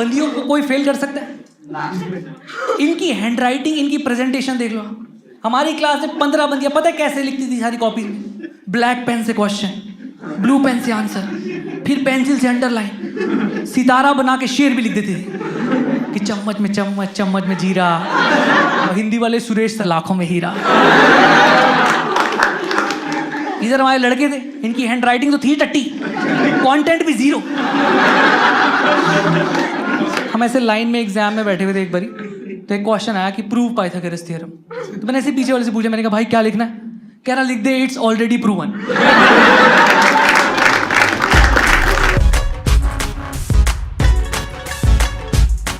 बंदियों को कोई फेल कर सकता है? इनकी हैंड राइटिंग, इनकी प्रेजेंटेशन देख लो। हमारी क्लास में 15 बंदियां पता है कैसे लिखती थी सारी कॉपी में? ब्लैक पेन से क्वेश्चन, ब्लू पेन से आंसर, फिर पेंसिल से अंडरलाइन, सितारा बना के शेर भी लिख देती थी कि चम्मच में चम्मच, चम्मच में जीरा, और हिंदी वाले सुरेश से लाखों में हीरा। इधर हमारे लड़के थे, इनकी हैंड राइटिंग तो थी टट्टी, कंटेंट भी जीरो। हम ऐसे लाइन में एग्जाम में बैठे हुए थे एक बारी, तो एक क्वेश्चन आया कि प्रूव पाइथागोरस थ्योरम। तो मैंने ऐसे पीछे वाले से पूछा, मैंने कहा भाई क्या लिखना है? कह रहा लिख दे इट्स ऑलरेडी प्रूवन।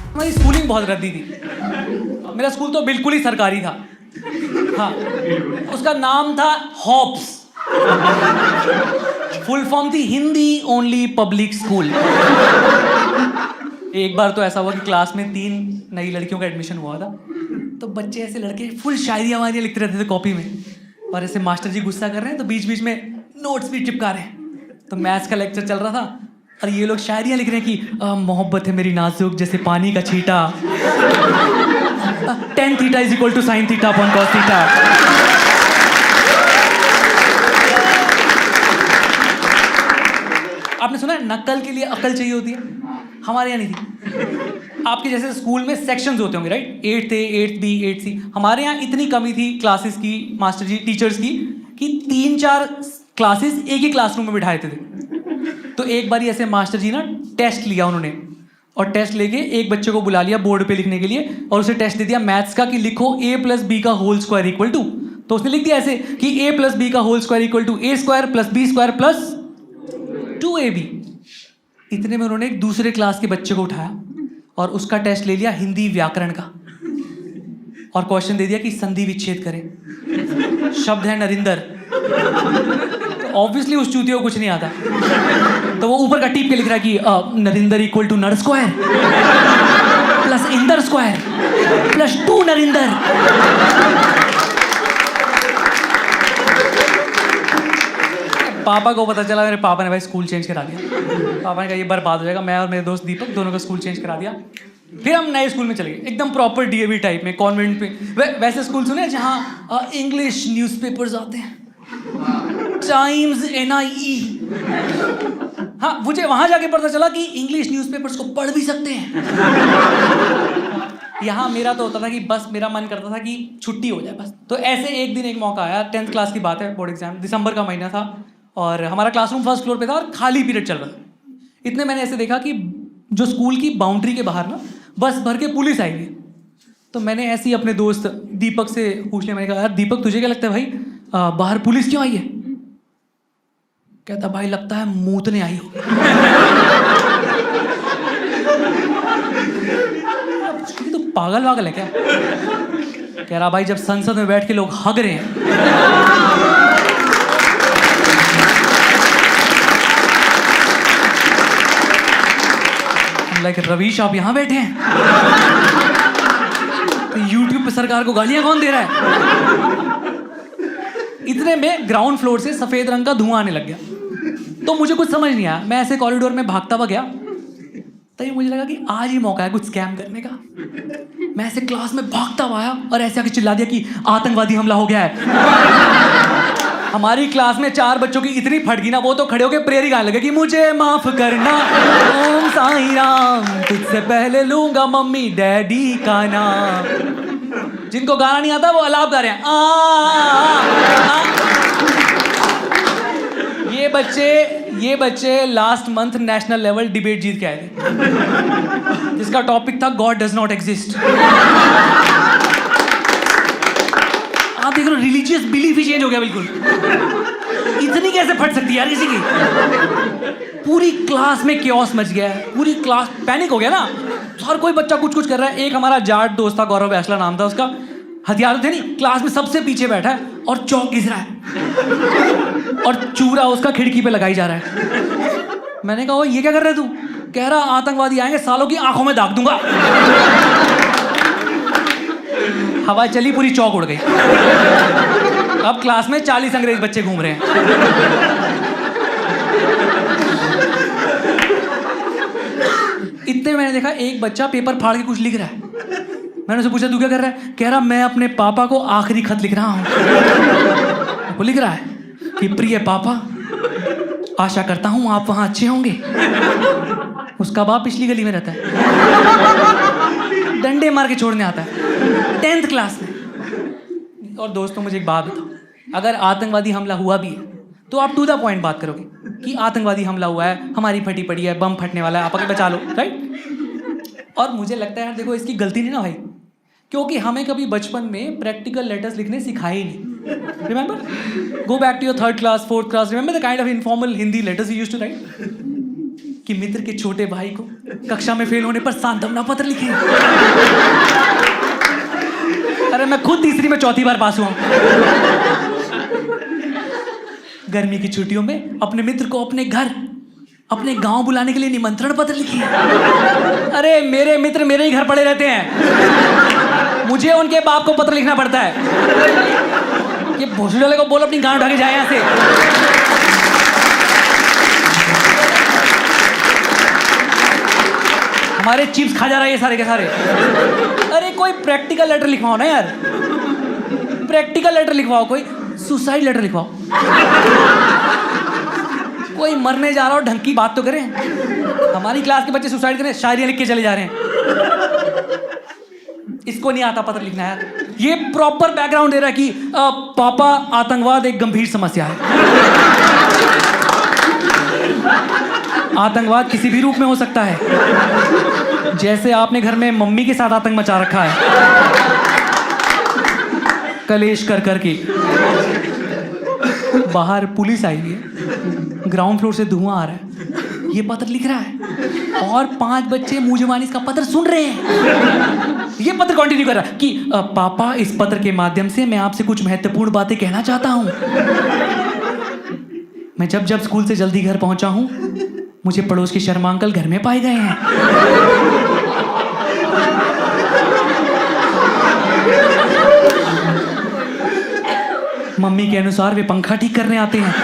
हमारी स्कूलिंग बहुत रद्दी थी। मेरा स्कूल तो बिल्कुल ही सरकारी था। हाँ, उसका नाम था हॉप्स। फुल फॉर्म थी हिंदी ओनली पब्लिक स्कूल। एक बार तो ऐसा हुआ कि क्लास में 3 नई लड़कियों का एडमिशन हुआ था, तो बच्चे ऐसे लड़के फुल शायरी वायरियां लिखते रहते थे कॉपी में, और ऐसे मास्टर जी गुस्सा कर रहे हैं तो बीच बीच में नोट्स भी चिपका रहे हैं। तो मैथ्स का लेक्चर चल रहा था और ये लोग शायरियां लिख रहे हैं कि मोहब्बत है मेरी नाजुक जैसे पानी का छींटा, tan theta is equal to sine theta upon cos theta. आपने सुना है नकल के लिए अकल चाहिए होती है? हमारे यहाँ नहीं थी। आपके जैसे स्कूल में सेक्शंस होते होंगे right, 8th A, 8th B, 8th C। हमारे यहाँ इतनी कमी थी क्लासेस की, मास्टर जी टीचर्स की, कि 3-4 क्लासेस एक ही क्लासरूम में बिठाए थे। तो एक बार ऐसे मास्टर जी ना टेस्ट लिया उन्होंने, और टेस्ट लेके एक बच्चे को बुला लिया बोर्ड पे लिखने के लिए, और उसे टेस्ट दे दिया मैथ्स का कि लिखो a + b का होल स्क्वायर इक्वल टू। तो उसने लिख दिया ऐसे कि a + b का whole square equal to a² + b² + 2ab। इतने में उन्होंने एक दूसरे क्लास के बच्चे को उठाया और उसका टेस्ट ले लिया हिंदी व्याकरण का, और क्वेश्चन दे दिया कि संधि विच्छेद करें। शब्द है नरिंदर, तो ऑब्वियसली उस चूतिया को कुछ नहीं आता, तो वो ऊपर का टीप के लिख रहा है कि नरिंदर इक्वल टू नर square plus Inder square plus 2 Narinder. पापा को पता चला, मेरे पापा ने भाई स्कूल चेंज करा दिया। पापा ने कहा ये बर्बाद हो जाएगा। मैं और मेरे दोस्त दीपक दोनों का स्कूल चेंज करा दिया। फिर हम नए स्कूल में चले गए, एकदम प्रॉपर डीएवी टाइप में, कॉन्वेंट पे। वैसे स्कूल सुने जहाँ इंग्लिश न्यूज़पेपर्स आते हैं, टाइम्स, NIE। हाँ, मुझे वहाँ जाके पता चला कि इंग्लिश न्यूज़पेपर्स को पढ़ भी सकते हैं। यहाँ मेरा तो होता था कि बस मेरा मन करता था कि छुट्टी हो जाए बस। तो ऐसे एक दिन एक मौका आया, 10th क्लास की बात है, बोर्ड एग्जाम, दिसंबर का महीना था, और हमारा क्लासरूम फर्स्ट फ्लोर पे था और खाली पीरियड चल रहा था। इतने मैंने ऐसे देखा कि जो स्कूल की बाउंड्री के बाहर ना बस भर के पुलिस आई हुई। तो मैंने ऐसे ही अपने दोस्त दीपक से पूछ लिया, मैंने कहा यार दीपक तुझे क्या लगता है भाई बाहर पुलिस क्यों आई है? कहता भाई लगता है मूतने आई हो। तो पागल वागल है क्या? कह रहा भाई जब संसद में बैठ के लोग हग रहे हैं, लाइक रवीश आप यहाँ बैठे हैं, तो यूट्यूब पे सरकार को गालियां कौन दे रहा है? इतने में ग्राउंड फ्लोर से सफेद रंग का धुआं आने लग गया। तो मुझे कुछ समझ नहीं आया, मैं ऐसे कॉरिडोर में भागता हुआ गया, तभी मुझे लगा कि आज ही मौका है कुछ स्कैम करने का। मैं ऐसे क्लास में भागता हुआ आया और ऐसे आके चिल्ला दिया कि आतंकवादी हमला हो गया है। हमारी क्लास में 4 बच्चों की इतनी फटगी ना, वो तो खड़े होके प्रेयर ही गाने लगे कि मुझे माफ करना ओम साईं राम, तुझसे पहले लूंगा मम्मी डैडी का नाम। जिनको गाना नहीं आता वो अलाप गा रहे हैं ये बच्चे last month national level debate जीत के आए थे, जिसका टॉपिक था गॉड डज नॉट एग्जिस्ट। आप देख रहे हो रिलीजियस बिलीफ ही चेंज हो गया बिल्कुल। इतनी कैसे फट सकती है यार किसी की? पूरी क्लास में क्योस मच गया है, पूरी क्लास पैनिक हो गया ना, हर कोई बच्चा कुछ कुछ कर रहा है। एक हमारा जाट दोस्त था, गौरव बैसला नाम था उसका, हथियार थे नहीं, क्लास में सबसे पीछे बैठा है और चौक घिस रहा है और चूरा उसका खिड़की पे लगाई जा रहा है। मैंने कहा ये क्या कर रहे तू? कह रहा आतंकवादी आएंगे सालों की आंखों में दाग दूंगा। हवा चली, पूरी चौक उड़ गई। अब क्लास में 40 अंग्रेज बच्चे घूम रहे हैं। इतने मैंने देखा एक बच्चा पेपर फाड़ के कुछ लिख रहा है। मैंने उससे पूछा तू क्या कर रहा है? कह रहा मैं अपने पापा को आखिरी खत लिख रहा हूँ। वो लिख रहा है कि प्रिय पापा, आशा करता हूँ आप वहाँ अच्छे होंगे। उसका बाप पिछली गली में रहता है, डंडे मार के छोड़ने आता है 10th क्लास में। और दोस्तों मुझे एक बात बताओ, अगर आतंकवादी हमला हुआ भी है तो आप टू द पॉइंट बात करोगे कि आतंकवादी हमला हुआ है, हमारी फटी पड़ी है, बम फटने वाला है, आप आके बचा लो, राइट? और मुझे लगता है यार देखो इसकी गलती नहीं ना भाई, क्योंकि हमें कभी बचपन में प्रैक्टिकल लेटर्स लिखने सिखाए ही नहीं। Remember, go back to your 3rd class 4th class, remember the kind of informal Hindi letters you used to write, कि मित्र के छोटे भाई को कक्षा में फेल होने पर सांत्वना पत्र लिखे। अरे मैं खुद तीसरी में चौथी बार पास हुआ। गर्मी की छुट्टियों में अपने मित्र को अपने घर, अपने गांव बुलाने के लिए निमंत्रण पत्र लिखिए। अरे मेरे मित्र मेरे ही घर पड़े रहते हैं, मुझे उनके बाप को पत्र लिखना पड़ता है। ये भोसड़ी वाले को बोलो अपनी गांव उठा के जाए यहाँ से। हमारे चिप्स खा जा रहा है ये सारे के सारे। अरे कोई प्रैक्टिकल लेटर लिखवाओ ना यार, प्रैक्टिकल लेटर लिखवाओ, कोई सुसाइड लेटर लिखवाओ। कोई मरने जा रहा हो ढंग की बात तो करें। हमारी क्लास के बच्चे सुसाइड करें, शायरियां लिख के चले जा रहे हैं। इसको नहीं आता पत्र लिखना यार। ये प्रॉपर बैकग्राउंड दे रहा है कि पापा आतंकवाद एक गंभीर समस्या है। आतंकवाद किसी भी रूप में हो सकता है, जैसे आपने घर में मम्मी के साथ आतंक मचा रखा है, कलेश कर करके। बाहर पुलिस आई है, ग्राउंड फ्लोर से धुआं आ रहा है, ये पत्र लिख रहा है और 5 बच्चे मुंह जुबानी इसका पत्र सुन रहे हैं। ये पत्र कंटिन्यू कर रहा है कि पापा इस पत्र के माध्यम से मैं आपसे कुछ महत्वपूर्ण बातें कहना चाहता हूं। मैं जब जब स्कूल से जल्दी घर पहुंचा हूं, मुझे पड़ोस के शर्मा अंकल घर में पाए गए हैं। मम्मी के अनुसार वे पंखा ठीक करने आते हैं।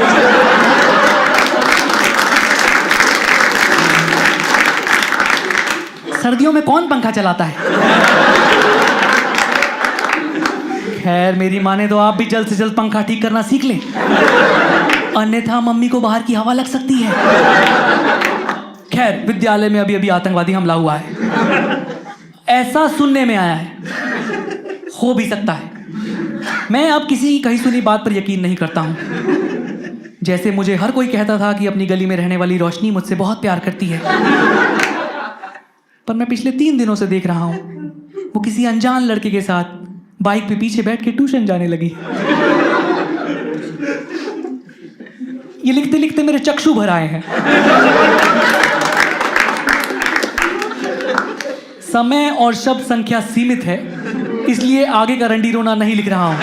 सर्दियों में कौन पंखा चलाता है? खैर मेरी माने तो आप भी जल्द से जल्द पंखा ठीक करना सीख लें, अन्यथा मम्मी को बाहर की हवा लग सकती है। खैर विद्यालय में अभी अभी आतंकवादी हमला हुआ है, ऐसा सुनने में आया है, हो भी सकता है। मैं अब किसी की कही सुनी बात पर यकीन नहीं करता हूं। जैसे मुझे हर कोई कहता था कि अपनी गली में रहने वाली रोशनी मुझसे बहुत प्यार करती है, पर मैं पिछले 3 दिनों से देख रहा हूं वो किसी अनजान लड़के के साथ बाइक पे पीछे बैठ के ट्यूशन जाने लगी। ये लिखते लिखते मेरे चक्षु भर आए हैं। समय और शब्द संख्या सीमित है, इसलिए आगे का रंडी रोना नहीं लिख रहा हूं।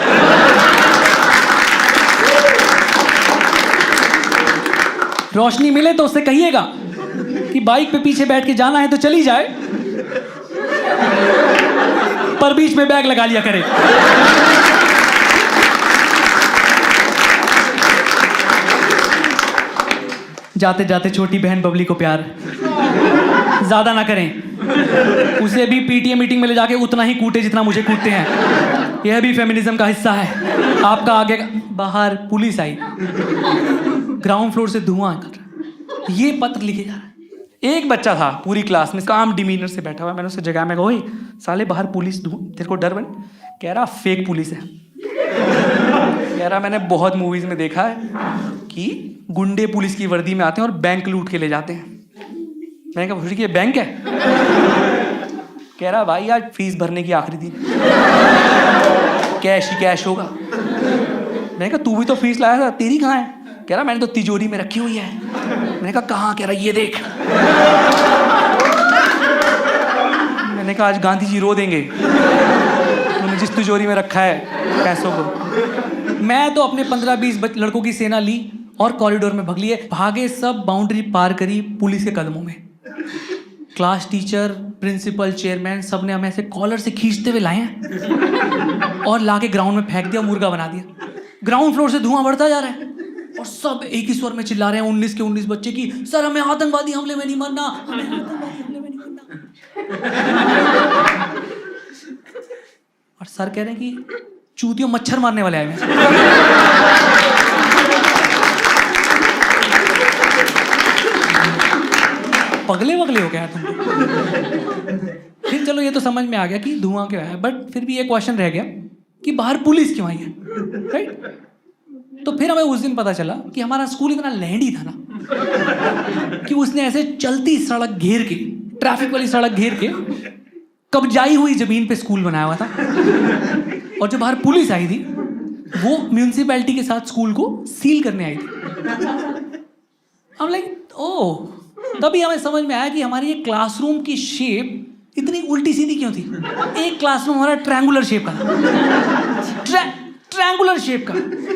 रोशनी मिले तो उससे कहिएगा कि बाइक पे पीछे बैठ के जाना है तो चली जाए, पर बीच में बैग लगा लिया करे। जाते जाते छोटी बहन बबली को प्यार, ज्यादा ना करें, उसे भी पीटीए मीटिंग में ले जाके उतना ही कूटे जितना मुझे कूटते हैं। यह भी फेमिनिज्म का हिस्सा है। आपका आगे बाहर पुलिस आई, ग्राउंड फ्लोर से धुआं कर ये पत्र लिखे जा रहा है। एक बच्चा था पूरी क्लास में काम डिमीनर से बैठा हुआ, मैंने उससे जगह में कहा ओए साले बाहर पुलिस, तेरे को डर बन? कह रहा फेक पुलिस है। कह रहा मैंने बहुत मूवीज में देखा है कि गुंडे पुलिस की वर्दी में आते हैं और बैंक लूट के ले जाते हैं। मैंने कहा भूरी ये बैंक है? कह रहा भाई आज फीस भरने की आखिरी दिन, कैश ही कैश होगा। मैंने कहा तू भी तो फीस लाया था, तेरी कहाँ है? कह रहा मैंने तो तिजोरी में रखी हुई है। मैंने कहा कहाँ? कह रहा ये देख। मैंने कहा आज गांधी जी रो देंगे, तूने जिस तिजोरी में रखा है पैसों को। मैं तो अपने 15-20 लड़कों की सेना ली और कॉरिडोर में भग लिए, भागे सब, बाउंड्री पार करी पुलिस के कदमों में। क्लास टीचर, प्रिंसिपल, चेयरमैन सब ने हमें ऐसे कॉलर से खींचते हुए लाए हैं और लाके ग्राउंड में फेंक दिया, मुर्गा बना दिया। ग्राउंड फ्लोर से धुआं बढ़ता जा रहा है और सब एक ही स्वर में चिल्ला रहे हैं 19 के 19 बच्चे की सर हमें आतंकवादी हमले में नहीं मरना, हमें आतंकवादी हमले में नहीं मरना। और सर कह रहे हैं कि चूतियों मच्छर मारने वाले आए हैं। पगले वगले हो गया तुम। फिर चलो ये तो समझ में आ गया कि धुआं क्यों है, बट फिर भी ये क्वेश्चन रह गया कि बाहर पुलिस क्यों आई है, राइट? तो फिर हमें उस दिन पता चला कि हमारा स्कूल इतना लैंडी था ना कि उसने ऐसे चलती सड़क घेर के, ट्रैफिक वाली सड़क घेर के, कब्जाई हुई जमीन पे स्कूल बनाया हुआ था। और जो बाहर पुलिस आई थी वो म्यूनिसिपैलिटी के साथ स्कूल को सील करने आई थी। हम लाइक ओह, तभी हमें समझ में आया कि हमारी ये क्लासरूम की शेप इतनी उल्टी सीधी क्यों थी। एक क्लासरूम हमारा ट्रायंगुलर शेप का था, ट्रायंगुलर शेप का।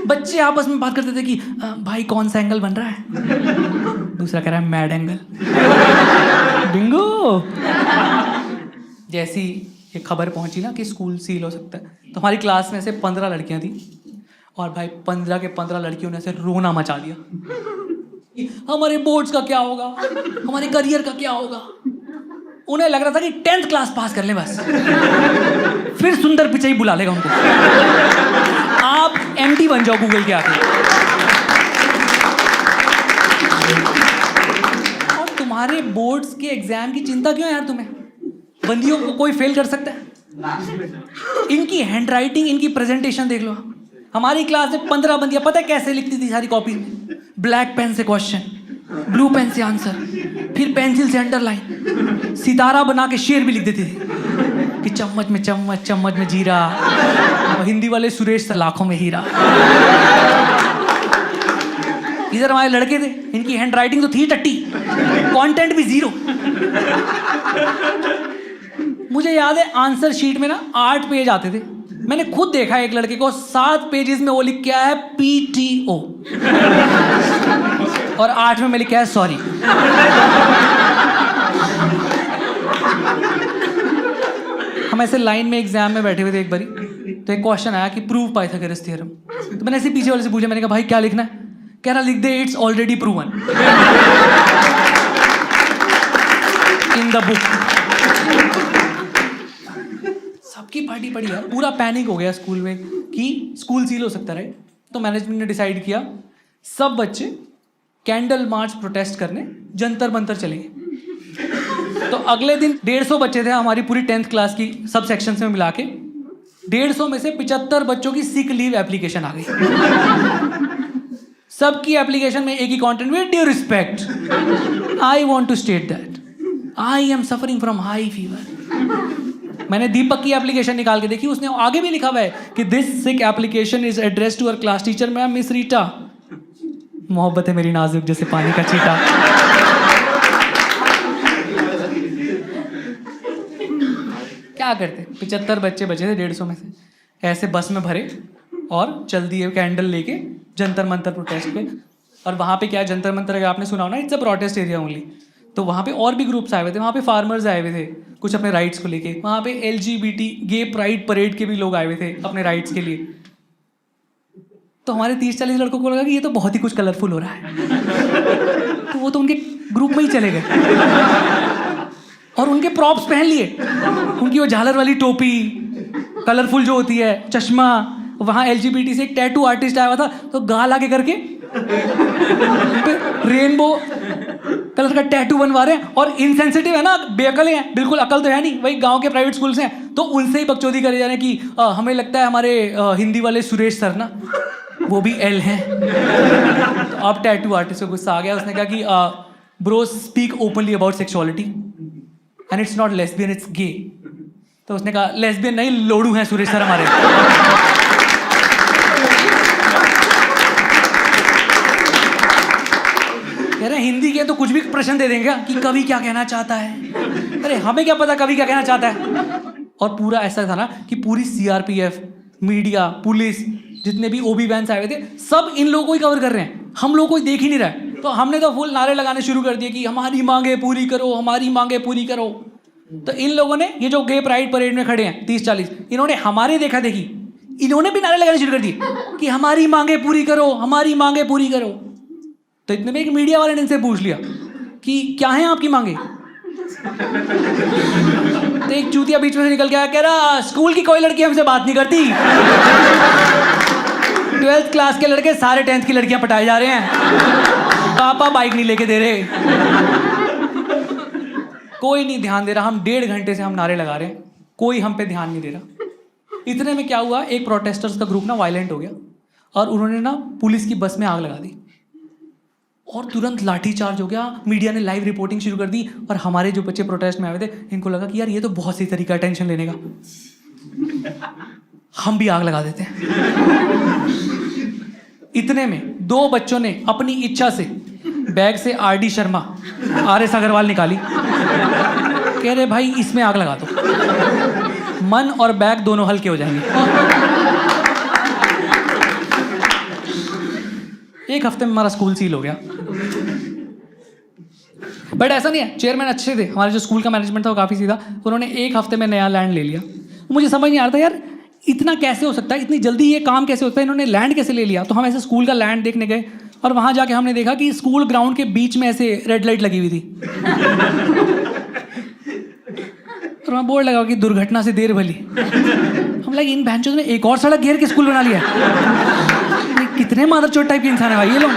बच्चे आपस में बात करते थे कि भाई कौन सा एंगल बन रहा है, दूसरा कह रहा है मैड एंगल। बिंगो। जैसी ये खबर पहुंची ना कि स्कूल सील हो सकता है, तो हमारी क्लास में से 15 लड़कियां थी और भाई 15 के 15 लड़कियों ने ऐसे रोना मचा दिया। हमारे बोर्ड्स का क्या होगा, हमारे करियर का क्या होगा। उन्हें लग रहा था कि 10th क्लास पास कर ले बस, फिर सुंदर पिचाई बुला लेगा उनको। आप एमडी बन जाओ गूगल के आके। और तुम्हारे बोर्ड्स के एग्जाम की चिंता क्यों है यार तुम्हें? बंदियों को कोई फेल कर सकता है? इनकी हैंडराइटिंग, इनकी प्रेजेंटेशन देख लो। हमारी क्लास में 15 बंदियां पता है कैसे लिखती थी सारी कॉपी में? ब्लैक पेन से क्वेश्चन, ब्लू पेन से आंसर, फिर पेंसिल से अंडरलाइन, सितारा बना के शेर भी लिख देती थी कि चम्मच में चम्मच, चम्मच में जीरा। और हिंदी वाले सुरेश लाखों में हीरा। इधर हमारे लड़के थे, इनकी हैंडराइटिंग तो थी टट्टी, कंटेंट भी जीरो। मुझे याद है आंसर शीट में ना 8 पेज आते थे। मैंने खुद देखा एक लड़के को 7 पेजेस में वो लिख के आया है PTO और 8 में लिखा है सॉरी। हम ऐसे लाइन में एग्जाम में बैठे हुए थे एक बारी, तो एक क्वेश्चन आया कि प्रूव पाइथागोरस थ्योरम। तो मैंने ऐसे पीछे वाले से पूछा, मैंने कहा भाई क्या लिखना है? कह रहा लिख दे it's already proven in the book. सबकी पार्टी पड़ी है, पूरा पैनिक हो गया स्कूल में कि स्कूल सील हो सकता है। तो मैनेजमेंट ने डिसाइड किया सब बच्चे कैंडल मार्च प्रोटेस्ट करने जंतर मंतर चलेंगे। तो अगले दिन 150 बच्चे थे हमारी पूरी 10th क्लास की सब सेक्शंस में मिला के। 150 में से 75 बच्चों की सिक लीव एप्लीकेशन आ गई। सबकी एप्लीकेशन में एक ही content, with due respect I want to state that I am suffering from high fever. मैंने दीपक की एप्लीकेशन निकाल के देखी, उसने आगे भी लिखा हुआ है कि this sick application is address to our class teacher ma'am miss Rita. मोहब्बत है मेरी नाजुक जैसे पानी का छींटा। क्या करते, 75 बच्चे बचे थे 150 में से, ऐसे बस में भरे और चल दिए कैंडल लेके जंतर मंतर प्रोटेस्ट पे। और वहाँ पे क्या है, जंतर मंतर अगर आपने सुना हो ना, it's a protest area only. तो वहाँ पे और भी ग्रुप्स आए हुए थे, वहाँ पे फार्मर्स आए हुए थे कुछ अपने राइट्स को लेके, वहाँ पे LGBT गे प्राइड परेड के भी लोग आए हुए थे अपने राइट्स के लिए। तो हमारे 30-40 लड़कों को लगा कि ये तो बहुत ही कुछ कलरफुल हो रहा है, तो वो तो उनके ग्रुप में ही चले गए और उनके प्रॉप्स पहन लिए, उनकी वो झालर वाली टोपी कलरफुल जो होती है, चश्मा। वहाँ LGBT से एक टैटू आर्टिस्ट आया हुआ था, तो गाल आगे करके रेनबो कलर का टैटू बनवा रहे हैं। और इनसेंसिटिव है ना, बेअकल हैं, बिल्कुल अकल तो है नहीं, वही गांव के प्राइवेट स्कूल से हैं, तो उनसे ही बकचोदी करे जा रहे हैं कि हमें लगता है हमारे हिंदी वाले सुरेश सर ना वो भी L हैं। तो अब टैटू आर्टिस्ट को गुस्सा आ गया, उसने कहा कि bro speak openly about sexuality and it's not lesbian it's gay. तो उसने कहा लेस्बियन नहीं, लोड़ू हैं सुरेश सर हमारे। कह रहे हिंदी के तो कुछ भी प्रश्न दे देंगे कि कवि क्या कहना चाहता है। अरे हमें क्या पता कवि क्या कहना चाहता है। और पूरा ऐसा था ना कि पूरी CRPF, मीडिया, पुलिस, जितने भी OB वैन्स आए हुए थे, सब इन लोगों को ही कवर कर रहे हैं, हम लोग कोई देख ही नहीं रहा है। तो हमने तो फुल नारे लगाने शुरू कर दिए कि हमारी मांगे पूरी करो, हमारी मांगे पूरी करो। तो इन लोगों ने, ये जो गे प्राइड परेड में खड़े हैं 30-40, इन्होंने हमारे देखा देखी, इन्होंने भी नारे लगाने शुरू कर दिए कि हमारी मांगे पूरी करो, हमारी मांगे पूरी करो। तो इतने में एक मीडिया वाले ने इनसे पूछ लिया कि क्या है आपकी मांगे। तो एक चूतिया बीच में से निकल के आया, कह रहा स्कूल की कोई लड़की हमसे बात नहीं करती, 12th क्लास के लड़के सारे 10th की लड़कियां पटाए जा रहे हैं, पापा बाइक नहीं लेके दे रहे। कोई नहीं ध्यान दे रहा, हम 1.5 घंटे से हम नारे लगा रहे हैं, कोई हम पे ध्यान नहीं दे रहा। इतने में क्या हुआ, एक प्रोटेस्टर्स का ग्रुप ना वायलेंट हो गया और उन्होंने ना पुलिस की बस में आग लगा दी और तुरंत लाठी चार्ज हो गया। मीडिया ने लाइव रिपोर्टिंग शुरू कर दी और हमारे जो बच्चे प्रोटेस्ट में आए थे इनको लगा कि यार ये तो बहुत सही तरीका है टेंशन लेने का, हम भी आग लगा देते हैं। इतने में 2 बच्चों ने अपनी इच्छा से बैग से RD शर्मा, RS अग्रवाल निकाली, कह रहे भाई इसमें आग लगा दो, मन और बैग दोनों हल्के हो जाएंगे। 1 हफ्ते में हमारा स्कूल सील हो गया। बट ऐसा नहीं है, चेयरमैन अच्छे थे, हमारे जो स्कूल का मैनेजमेंट था वो काफ़ी सीधा, उन्होंने 1 हफ्ते में नया लैंड ले लिया। मुझे समझ नहीं आ रहा था यार इतना कैसे हो सकता है, इतनी जल्दी ये काम कैसे होता है, इन्होंने लैंड कैसे ले लिया। तो हम ऐसे स्कूल का लैंड देखने गए और वहाँ जाके हमने देखा कि स्कूल ग्राउंड के बीच में ऐसे रेड लाइट लगी हुई थी और वहाँ बोर्ड लगा कि दुर्घटना से देर भली। हम लगे इन बहनचोद ने एक और सड़क घेर के स्कूल बना लिया। कितने मादरचोद टाइप के इंसान है भाई ये लोग।